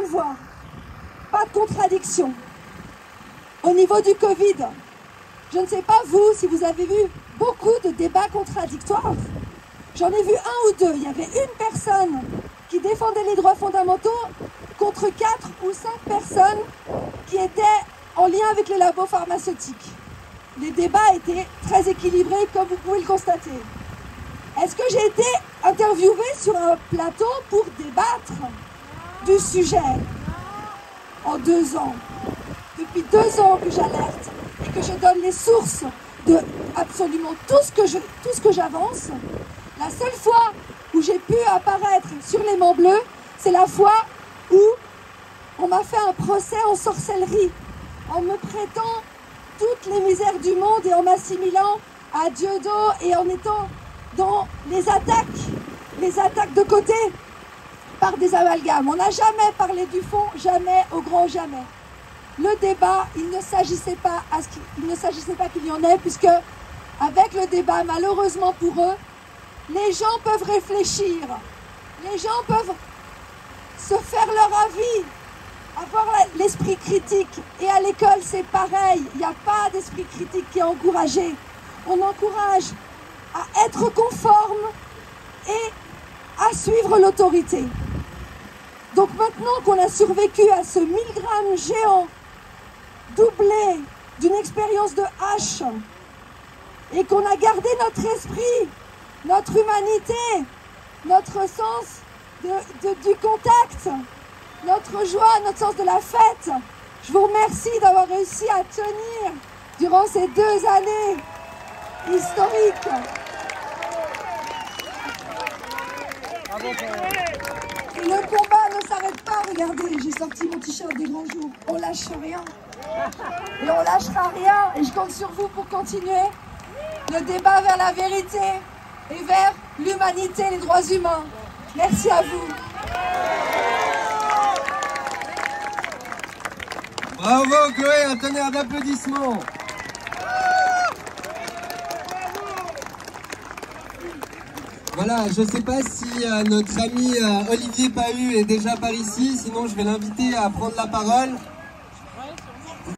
le voir, pas de contradiction. Au niveau du Covid, je ne sais pas vous, si vous avez vu beaucoup de débats contradictoires. J'en ai vu un ou deux. Il y avait une personne qui défendait les droits fondamentaux contre 4 ou 5 personnes qui étaient en lien avec les labos pharmaceutiques. Les débats étaient très équilibrés, comme vous pouvez le constater. Est-ce que j'ai été interviewée sur un plateau pour débattre du sujet en 2 ans? Depuis 2 ans que j'alerte et que je donne les sources de absolument tout ce que j'avance. La seule fois où j'ai pu apparaître sur l'aimant bleu, c'est la fois où on m'a fait un procès en sorcellerie, en me prêtant toutes les misères du monde et en m'assimilant à Dieudo et en étant dans les attaques de côté par des amalgames. On n'a jamais parlé du fond, jamais, au grand jamais. Le débat, il ne s'agissait pas qu'il y en ait, puisque avec le débat, malheureusement pour eux, les gens peuvent réfléchir, les gens peuvent se faire leur avis, avoir l'esprit critique. Et à l'école, c'est pareil, il n'y a pas d'esprit critique qui est encouragé. On encourage à être conforme et à suivre l'autorité. Donc maintenant qu'on a survécu à ce 1000 grammes géant, doublé d'une expérience de H, et qu'on a gardé notre esprit, notre humanité, notre sens du contact, notre joie, notre sens de la fête, je vous remercie d'avoir réussi à tenir durant ces 2 années historiques. Et le combat ne s'arrête pas, regardez, j'ai sorti mon t-shirt des grands jours, on lâche rien. Et on lâchera rien, et je compte sur vous pour continuer le débat vers la vérité et vers l'humanité, les droits humains. Merci à vous. Bravo Chloé, un tonnerre d'applaudissements. Voilà, je ne sais pas si notre ami Olivier Pahu est déjà par ici, sinon je vais l'inviter à prendre la parole.